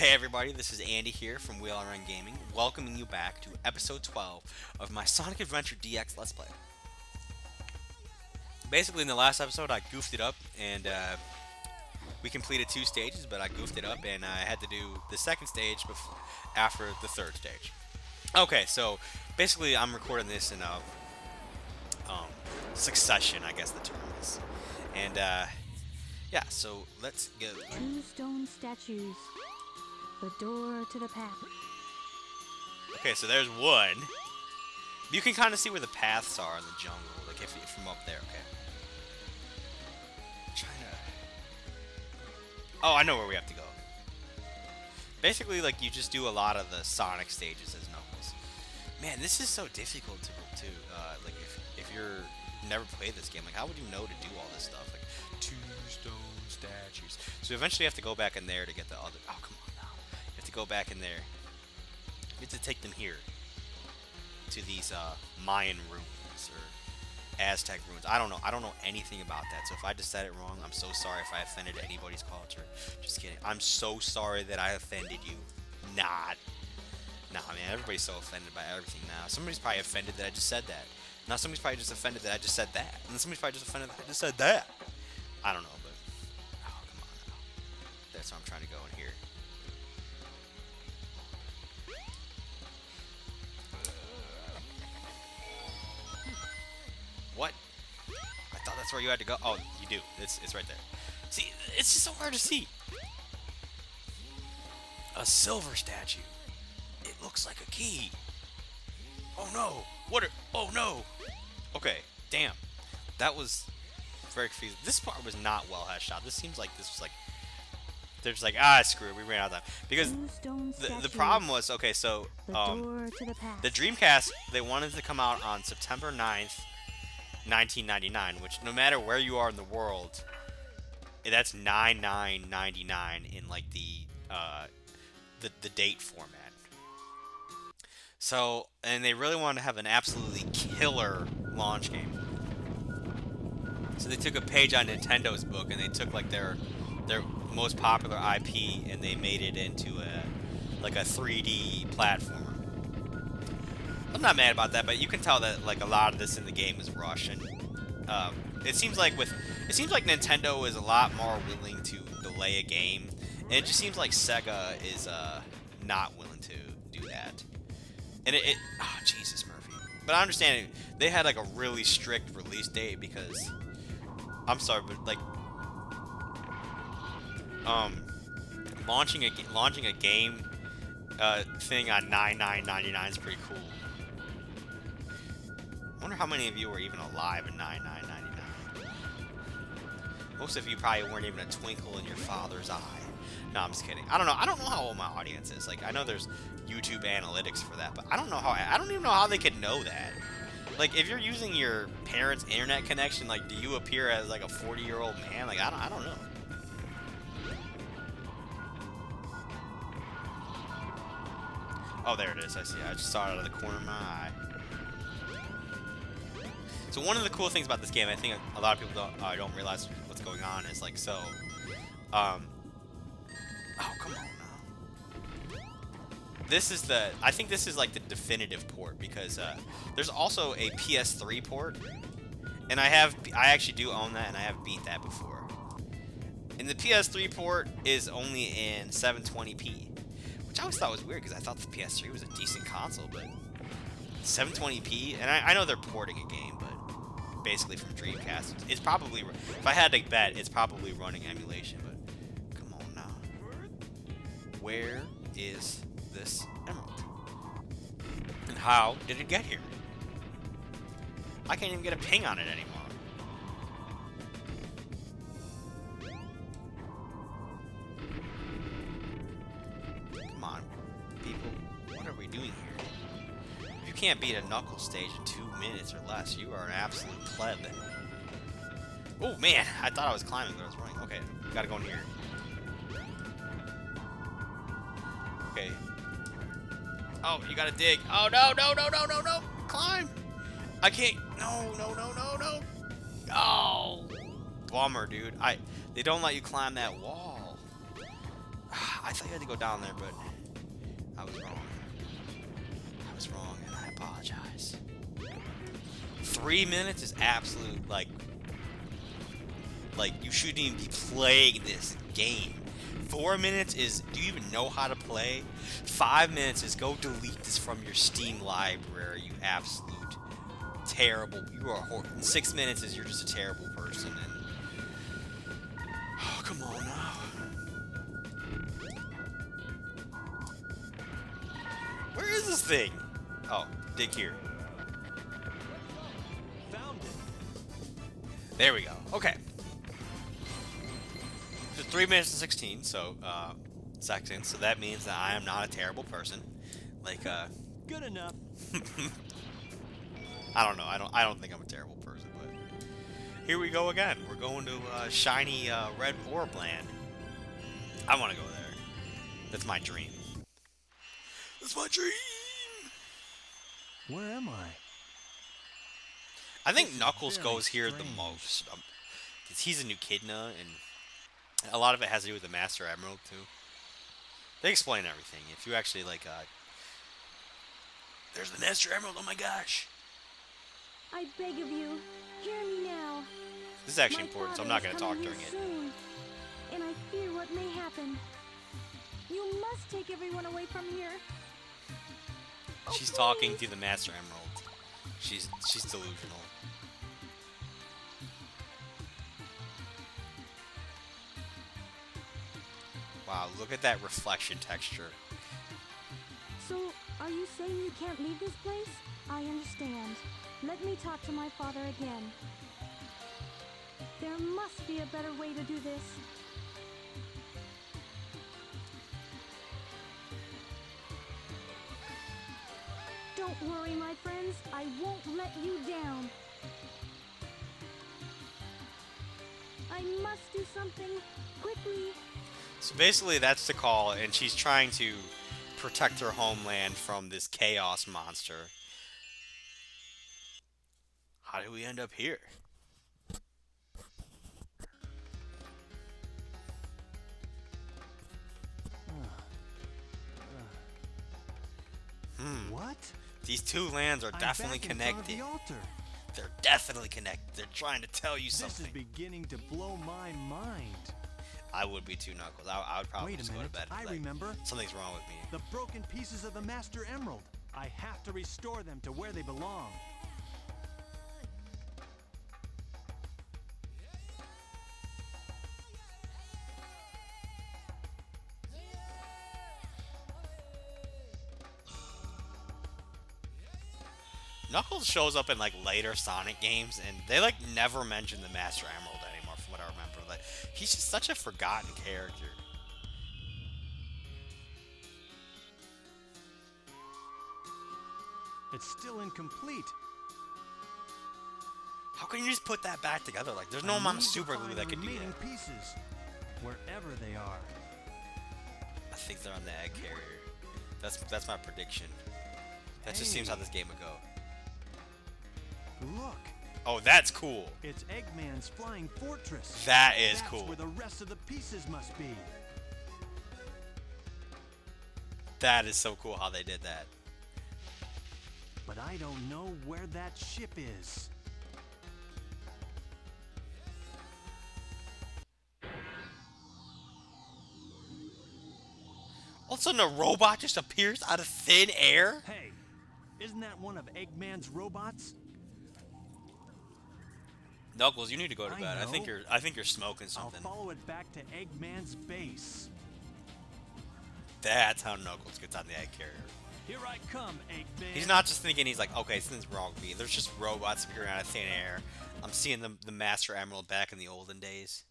Hey everybody, this is Andy here from Wheel Run Gaming, welcoming you back to episode 12 of my Sonic Adventure DX Let's Play. Basically, in the last episode, I goofed it up and we completed two stages, but I goofed it up and I had to do the second stage after the third stage. Okay, so basically, I'm recording this in um, succession, I guess the term is. And yeah, so let's go. Two stone statues. The door to the path. Okay, so there's one. You can kind of see where the paths are in the jungle, like if from up there. Okay. Trying to. Oh, I know where we have to go. Basically, like you just do a lot of the Sonic stages as Knuckles. Man, this is so difficult to like if you're never played this game, like how would you know to do all this stuff? Like two stone statues. So eventually, you have to go back in there to get the other. Oh, come on now. You have to go back in there. You have to take them here to these Mayan ruins or Aztec ruins. I don't know. I don't know anything about that. So if I just said it wrong, I'm so sorry if I offended anybody's culture. Just kidding. I'm so sorry that I offended you. Not. Nah, man. Everybody's so offended by everything now. Somebody's probably offended that I just said that. Now somebody's probably just offended that I just said that. And then somebody's probably just offended that I just said that. I don't know, but oh, come on now. That's what I'm trying to go in here. What? I thought that's where you had to go. Oh, you do. It's right there. See, it's just so hard to see. A silver statue. It looks like a key. Oh no. Oh no. Okay. Damn. That was very confusing. This part was not well hashed out. This seems like this was like they're just like screw it. We ran out of time because the problem was okay. So the Dreamcast they wanted to come out on September 9th. 1999, which no matter where you are in the world, that's 9999 in like the date format. So, and they really wanted to have an absolutely killer launch game. So they took a page on Nintendo's book and they took like their most popular IP and they made it into a 3D platformer. I'm not mad about that, but you can tell that like a lot of this in the game is rushed, and it seems like Nintendo is a lot more willing to delay a game, and it just seems like Sega is not willing to do that. And oh Jesus Murphy, but I understand it. They had like a really strict release date because I'm sorry, but like launching a game thing on 9999 is pretty cool. I wonder how many of you were even alive in 9999. Most of you probably weren't even a twinkle in your father's eye. No, I'm just kidding. I don't know. I don't know how old my audience is. Like, I know there's YouTube analytics for that, but I don't even know how they could know that. Like, if you're using your parents' internet connection, like, do you appear as like a 40-year-old man? Like, I don't know. Oh, there it is. I see. I just saw it out of the corner of my eye. So one of the cool things about this game, I think a lot of people don't realize what's going on, is like oh come on now. I think this is like the definitive port because there's also a PS3 port, and I actually do own that, and I have beat that before. And the PS3 port is only in 720p, which I always thought was weird because I thought the PS3 was a decent console, but 720p, and I know they're porting a game, but basically from Dreamcast, it's probably, if I had to bet, it's probably running emulation, but come on now. Where is this emerald? And how did it get here? I can't even get a ping on it anymore. Come on, people, what are we doing here? If you can't beat a Knuckles stage in 2 minutes or less, you are an absolute pleb. Oh man, I thought I was climbing, but I was running. Okay, gotta go in here. Okay. Oh, you gotta dig. Oh no, no, no, no, no, no! Climb! I can't. No, no, no, no, no! Oh, bummer, dude. They don't let you climb that wall. I thought you had to go down there, but I was wrong. I was wrong, and I apologize. 3 minutes is absolute, like you shouldn't even be playing this game. 4 minutes is, do you even know how to play? 5 minutes is, go delete this from your Steam library, you absolute terrible, you are horrible. 6 minutes is, you're just a terrible person, and, oh, come on now. Where is this thing? Oh, dig here. Found it. There we go. Okay. So 3 minutes and 16, so seconds. So that means that I am not a terrible person. Like Good enough. I don't know. I don't think I'm a terrible person, but here we go again. We're going to shiny red orb land. I want to go there. That's my dream. That's my dream. Where am I? I think This is Knuckles very goes here the strange. most. 'Cause he's a new Echidna, and a lot of it has to do with the Master Emerald, too. They explain everything. If you actually, like, there's the Master Emerald, oh my gosh! I beg of you, hear me now. This is actually My important, so I'm father not is going to talk coming during here it. soon, and I fear what may happen. You must take everyone away from here. Oh, She's talking please. to the Master Emerald. She's delusional. Wow, look at that reflection texture. So, are you saying you can't leave this place? I understand. Let me talk to my father again. There must be a better way to do this. Don't worry, my friends. I won't let you down. I must do something quickly. So basically, that's the call, and she's trying to protect her homeland from this chaos monster. How did we end up here? What? These two lands are I'm definitely back in front of connected. the altar. They're definitely connected. They're trying to tell you This is something. beginning to blow my mind. I would be too, Knuckles. I would probably Wait a just go to minute. bed. And I be like, remember. something's wrong with me. The broken pieces of the Master Emerald. I have to restore them to where they belong. Knuckles shows up in like later Sonic games, and they like never mention the Master Emerald anymore, from what I remember. Like, he's just such a forgotten character. It's still incomplete. How can you just put that back together? Like, there's no I amount of need to super glue find that the could do remaining that. pieces, wherever they are. I think they're on the egg carrier. That's my prediction. That just seems how this game would go. Look, Oh, that's cool. it's Eggman's flying fortress. That is That's cool. where the rest of the pieces must be. That is so cool how they did that. But I don't know where that ship is. All of a sudden, a robot just appears out of thin air. Hey, isn't that one of Eggman's robots? Knuckles, you need to go to I bed. know. I think you're smoking I'll something. follow it back to Eggman's base. That's how Knuckles gets on the egg carrier. Here I come, Eggman. He's not just thinking, he's like, okay, something's wrong with me. There's just robots appearing out of thin air. I'm seeing the Master Emerald back in the olden days.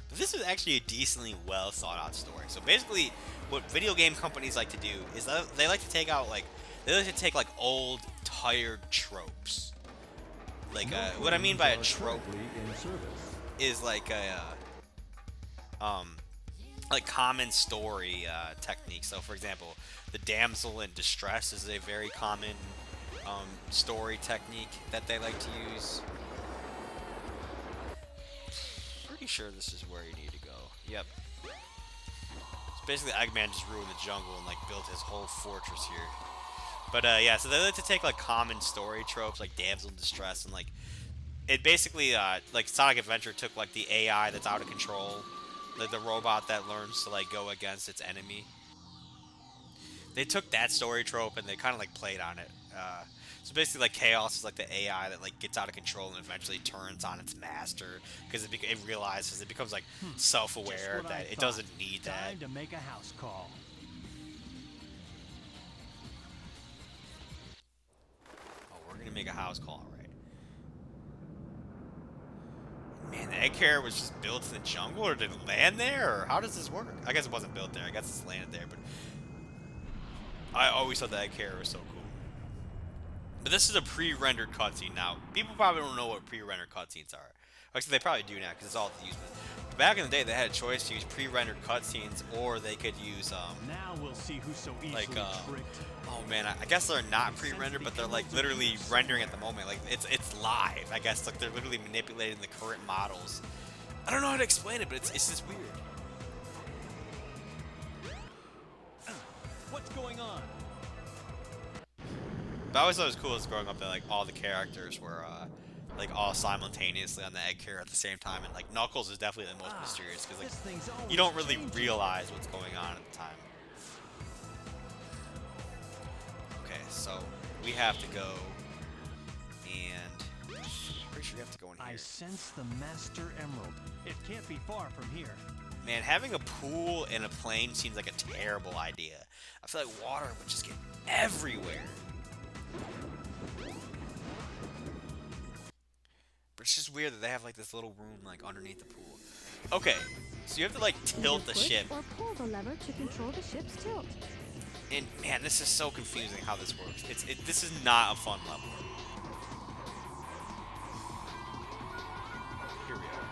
But this is actually a decently well thought out story. So basically, what video game companies like to do is they like to take out like old tired tropes. Like what I mean by a trope is like a like common story techniques. So, for example, the damsel in distress is a very common story technique that they like to use. Pretty sure this is where you need to go. Yep. So basically, Eggman just ruined the jungle and like built his whole fortress here. But yeah, so they like to take like common story tropes like damsel in distress and like it basically like Sonic Adventure took like the AI that's out of control, the robot that learns to like go against its enemy. They took that story trope and they kind of like played on it. So basically, like Chaos is like the AI that like gets out of control and eventually turns on its master because it realizes it becomes like self-aware that it doesn't need that. Time to make a house call. Oh, we're gonna make a house call, right? Man, the egg carrier was just built in the jungle, or did it land there, or how does this work? I guess it wasn't built there. I guess it's landed there, but I always thought the egg carrier was so cool. But this is a pre-rendered cutscene now. People probably don't know what pre-rendered cutscenes are. Actually, they probably do now because it's all used. But back in the day, they had a choice to use pre-rendered cutscenes, or they could use Now we'll see who's so easily like tricked. oh man, I guess they're not pre-rendered, but they're like literally rendering at the moment. Like it's live. I guess like they're literally manipulating the current models. I don't know how to explain it, but it's just weird. What's going on? But I always thought it was cool as growing up that like all the characters were like all simultaneously on the egg carrier at the same time, and like Knuckles is definitely the most mysterious because like you don't really realize what's going on at the time. Okay, so we have to go, and pretty sure we have to go in here. I sense the Master Emerald. It can't be far from here. Man, having a pool and a plane seems like a terrible idea. I feel like water would just get everywhere. But it's just weird that they have like this little room like underneath the pool. Okay, so you have to like tilt the Either push ship. or pull the lever to control the ship's tilt. And man, this is so confusing how this works. This is not a fun level. Here we are.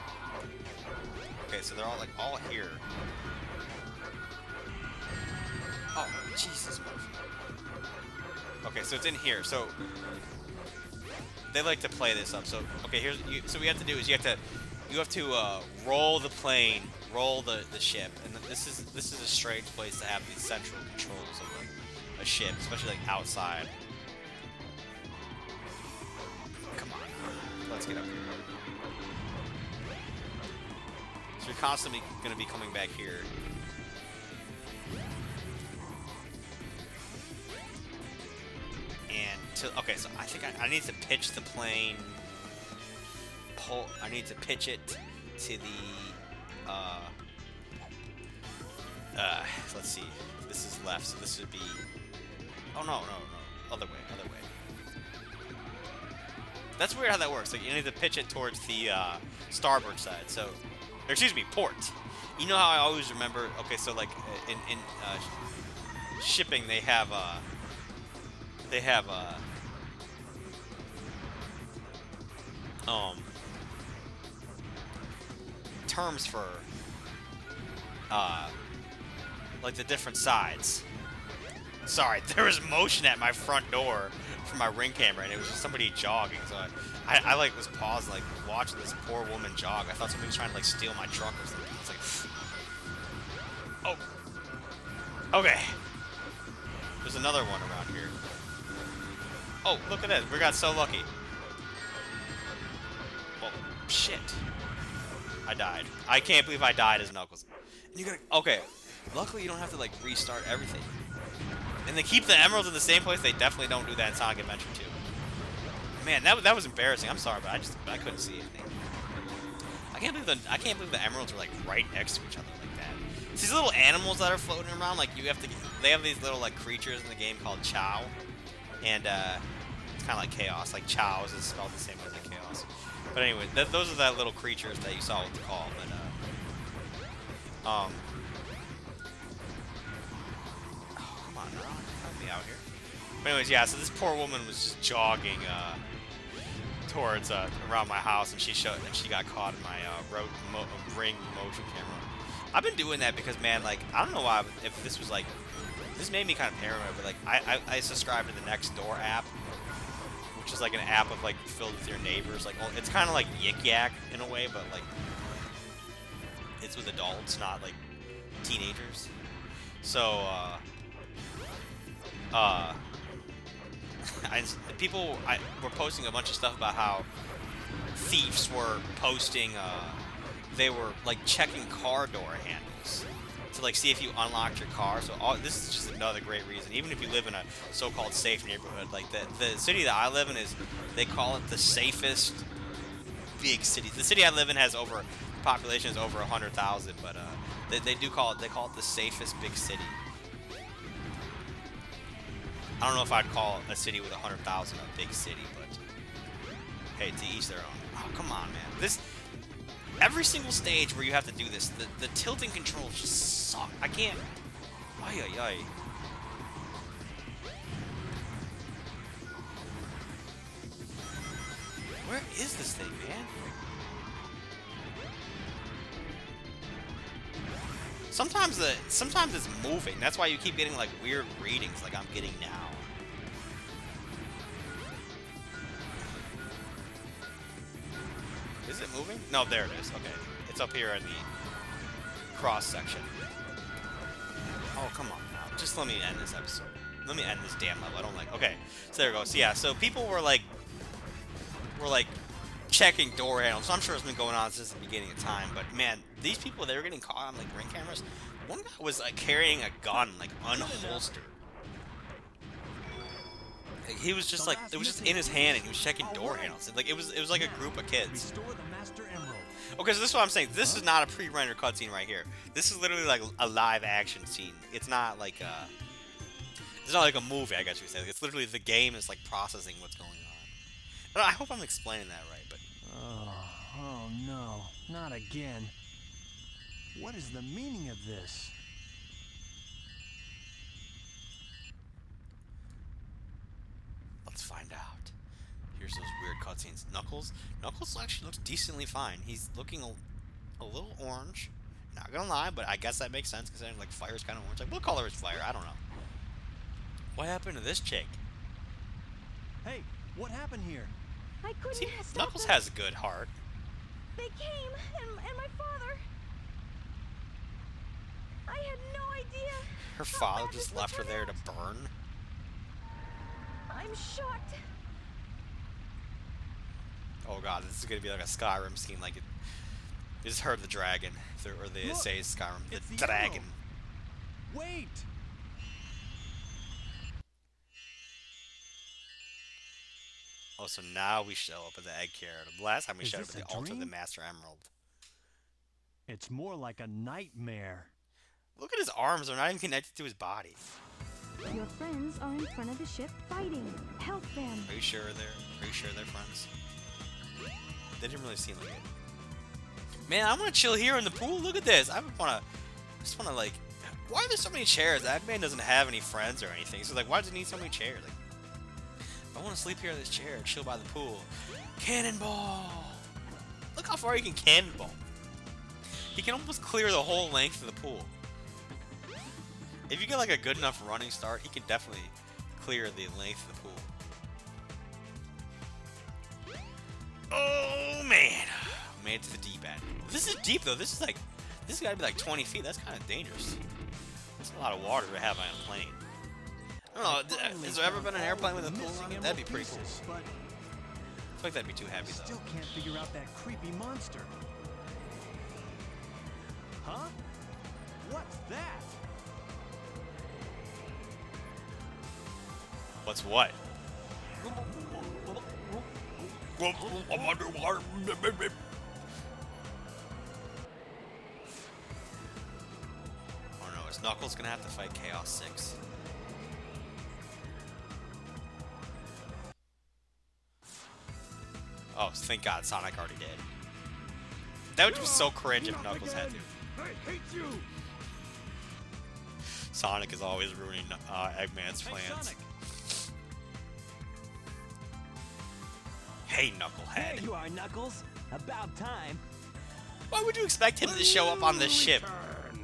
Okay, so they're all here. Oh, Jesus, Murphy. Okay, so it's in here. So they like to play this up. So okay, so what you have to do is you have to roll the plane, roll the ship, and this is a strange place to have these central controls of a ship, especially like outside. Come on, let's get up here. So you're constantly going to be coming back here. And okay, so I think I need to pitch the plane. I need to pitch it to the. Let's see. This is left, so this would be. Oh no, other way. That's weird how that works. Like you need to pitch it towards the starboard side. So, or excuse me, port. You know how I always remember? Okay, so like in shipping, they have terms for like the different sides. Sorry, there was motion at my front door from my Ring camera, and it was just somebody jogging. So I like was paused, like watching this poor woman jog. I thought somebody was trying to like steal my truck or something. It's like, oh, okay. There's another one around here. Oh, look at that! We got so lucky. Well, shit. I died. I can't believe I died as Knuckles. And you gotta. Okay. Luckily, you don't have to like restart everything. And they keep the emeralds in the same place. They definitely don't do that in Sonic Adventure 2. Man, that was embarrassing. I'm sorry, but I couldn't see anything. I can't believe the emeralds are like right next to each other like that. It's these little animals that are floating around. Like they have these little like creatures in the game called Chao, and it's kind of like Chaos. Like Chao is spelled the same way as Chaos. But anyway, those are the little creatures that you saw with the call. But help me out here. But anyways, yeah, so this poor woman was just jogging towards around my house, and she got caught in my Ring motion camera. I've been doing that because, man, like, I don't know why, if this was like, this made me kind of paranoid, but like, I subscribe to the Nextdoor app, which is like an app of like filled with your neighbors. Like, well, it's kind of like Yik Yak in a way, but like, it's with adults, not like teenagers. So, people were posting a bunch of stuff about how thieves were posting, they were like checking car door handles to like see if you unlocked your car. So this is just another great reason. Even if you live in a so-called safe neighborhood, like the city that I live in is, they call it the safest big city. The city I live in has over, population is over 100,000, but they call it the safest big city. I don't know if I'd call a city with 100,000 a big city, but hey, to each their own. Oh, come on, man. Every single stage where you have to do this, the tilting controls just suck. I can't. Ay, ay, ay. Where is this thing, man? Sometimes it's moving. That's why you keep getting like weird readings, like I'm getting now. Is it moving? No, there it is. Okay, it's up here in the cross section. Oh, come on now. Just let me end this episode. Let me end this damn level. I don't like. Okay, so there we go. So yeah, so people were like checking door handles. So I'm sure it's been going on since the beginning of time. But man, these people, they were getting caught on like ring cameras. One guy was like carrying a gun, like unholstered. Like, he was just like, it was just in his hand, and he was checking door handles. Like it was like a group of kids. Restore the Master Emerald. Okay, so this is what I'm saying. This is not a pre-rendered cutscene right here. This is literally like a live action scene. It's not like it's not like a movie, I guess you would say. It's literally the game is like processing what's going on. I hope I'm explaining that right, but Oh no, not again. What is the meaning of this? let's find out. Here's those weird cutscenes. Knuckles actually looks decently fine. He's looking a little orange. Not gonna lie, but I guess that makes sense considering like fire's kind of orange. Like, what color is fire? I don't know. What happened to this chick? Hey, what happened here? I couldn't See, stop Knuckles them. has a good heart. They came, and my father. I had no idea. Her how father bad just this left her would there turn to out. burn. I'm shocked. Oh god, this is gonna be like a Skyrim scene. Like, you just heard the dragon, or they Look, say Skyrim, it's the the dragon. Emerald. Wait! Oh, so now we show up at the Egg Carrot. The last time we Is showed up this at a the altar of the dream? Master Emerald. It's more like a nightmare. Look at his arms; they're not even connected to his body. Your friends are in front of the ship fighting. Help them. Are you sure they're friends? They didn't really seem like it. Man, I want to chill here in the pool. Look at this. I just want to like. Why are there so many chairs? Eggman doesn't have any friends or anything. So like, why does he need so many chairs? Like, I want to sleep here in this chair, chill by the pool. Cannonball! Look how far he can cannonball. He can almost clear the whole length of the pool. If you get like a good enough running start, he can definitely clear the length of the pool. Oh man! Made it to the deep end. This is deep though. This has got to be like 20 feet. That's kind of dangerous. That's a lot of water to have on a plane. I don't know. Has there ever been an airplane with a pool on it? That'd be pretty cool. But I feel like that'd be too heavy though. still can't figure out that creepy monster. Huh? What's that? What's what? I'm underwater. Oh no, is Knuckles gonna have to fight Chaos 6? Oh, thank God Sonic already did. That would be so cringe if Knuckles had to. I hate you. Sonic is always ruining Eggman's Hey, plans. Sonic. Hey, Knucklehead. There you are, Knuckles. About time. Why would you expect him to show up on this ship? Return.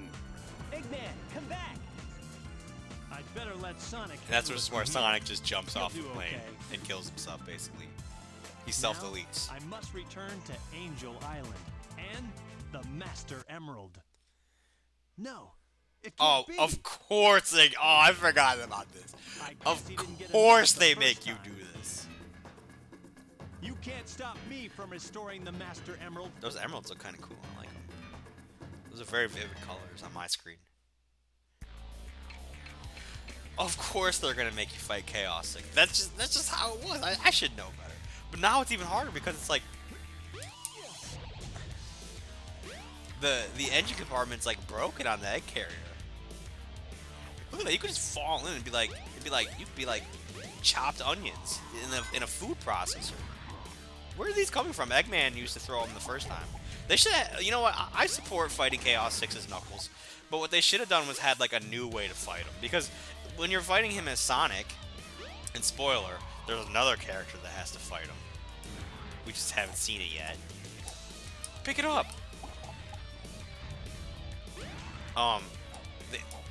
let Sonic. And that's handle it where from here. Sonic just jumps He'll off the do plane okay. and kills himself, basically. He Now, self-deletes. I must return to Angel Island and the Master Emerald. No, it Oh, can't be. of course they... Oh, I forgot about this. I guess Of he didn't get course enough the they first make you time. do this. You can't stop me from restoring the Master Emerald. Those emeralds look kind of cool. I like them. Those are very vivid colors on my screen. Of course they're gonna make you fight Chaos. Like, that's just how it was. I should know better. But now it's even harder because it's like the engine compartment's like broken on the egg carrier. Look at that. You could just fall in and be like, you could be like chopped onions in a food processor. Where are these coming from? Eggman used to throw them the first time. They should have, you know what? I support fighting Chaos 6's Knuckles, but what they should have done was had like a new way to fight him. Because when you're fighting him as Sonic, and spoiler, there's another character that has to fight him. We just haven't seen it yet. Pick it up.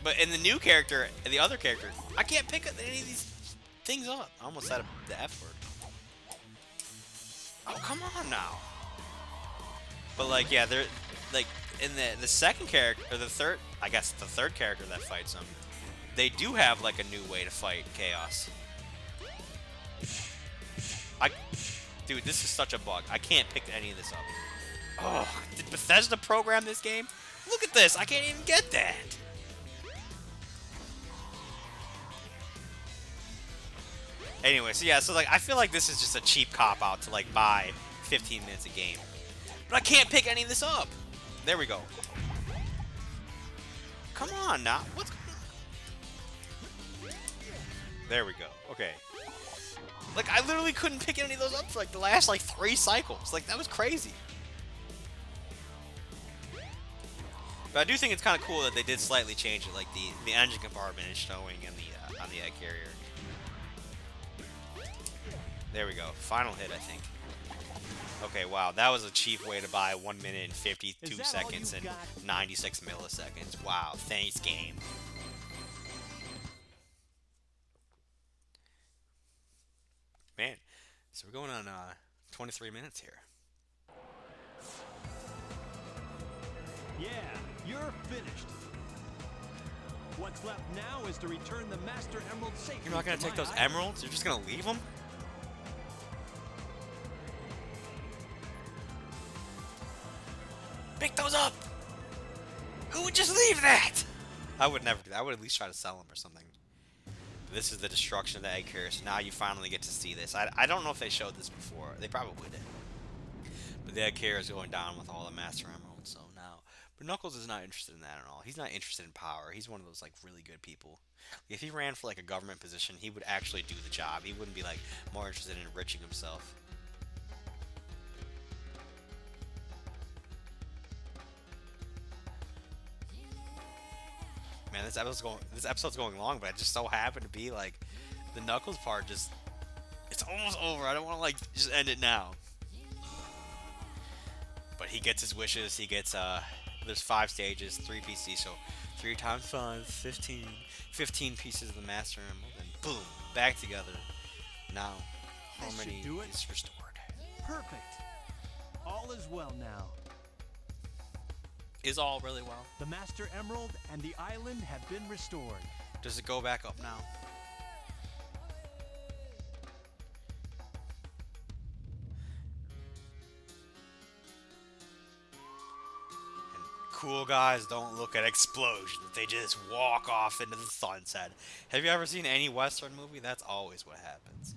But in the new character, the other character, I can't pick any of these things up. I almost said the F word. Oh, come on now. But like, yeah, they're like in the second character or the third character that fights him. They do have like a new way to fight Chaos. Dude, this is such a bug. I can't pick any of this up. Oh, did Bethesda program this game? Look at this. I can't even get that. Anyway, so yeah, so like I feel like this is just a cheap cop out to like buy 15 minutes a game. But I can't pick any of this up. There we go. Come on now. What's going on? There we go. Okay. Like I literally couldn't pick any of those up for like the last like 3 cycles. Like that was crazy. But I do think it's kind of cool that they did slightly change it. Like the engine compartment is showing in the on the egg carrier. There we go. Final hit, I think. Okay, wow. That was a cheap way to buy 1 minute and 52 seconds and 96 milliseconds. Wow. Thanks, game. Man. So we're going on 23 minutes here. Yeah, you're finished. What's left now is to return the Master Emerald safely. You're not going to take my those island. emeralds? You're just going to leave them? Pick those up! Who would just leave that? I would never do that. I would at least try to sell them or something. This is the destruction of the egg carrier, so now you finally get to see this. I don't know if they showed this before. They probably did. But the egg carrier is going down with all the Master Emeralds, so now... But Knuckles is not interested in that at all. He's not interested in power. He's one of those, like, really good people. If he ran for, like, a government position, he would actually do the job. He wouldn't be, like, more interested in enriching himself. Man, this episode's going long, but it just so happened to be like the Knuckles part just it's almost over. I don't want to like just end it now. But he gets his wishes. He gets there's 5 stages, 3 PCs, so 3 times 5, 15. 15 pieces of the Master Emerald, and boom, back together. Now, harmony is restored. Perfect. All is well now. Is all really well? The Master Emerald and the island have been restored. Does it go back up now? And cool guys don't look at explosions. They just walk off into the sunset. Have you ever seen any Western movie? That's always what happens.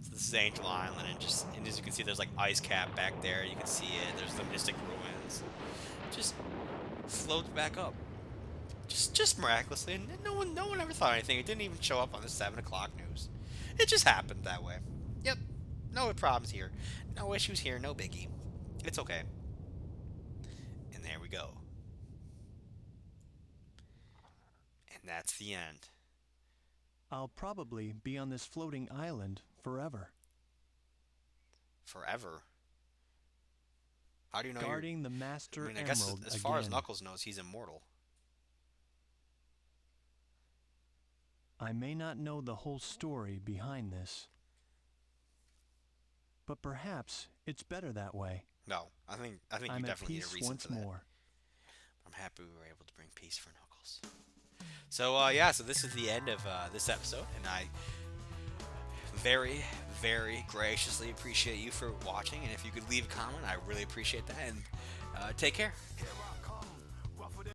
So this is Angel Island, and as you can see, there's like ice cap back there. You can see it. There's the Mystic Ruins. Just floats back up, just miraculously, and no one ever thought anything. It didn't even show up on the 7 o'clock news. It just happened that way. Yep, no problems here, no issues here, no biggie. It's okay. And there we go. And that's the end. I'll probably be on this floating island forever. Forever. How do you know guarding the Master I guess Emerald as far as again. Knuckles knows, he's immortal. I may not know the whole story behind this, but perhaps it's better that way. No, I think I'm you at definitely need a peace reason once for that. more. I'm happy we were able to bring peace for Knuckles. So yeah, so this is the end of this episode, and I very, very graciously appreciate you for watching. And if you could leave a comment, I really appreciate that. And take care. Here I come.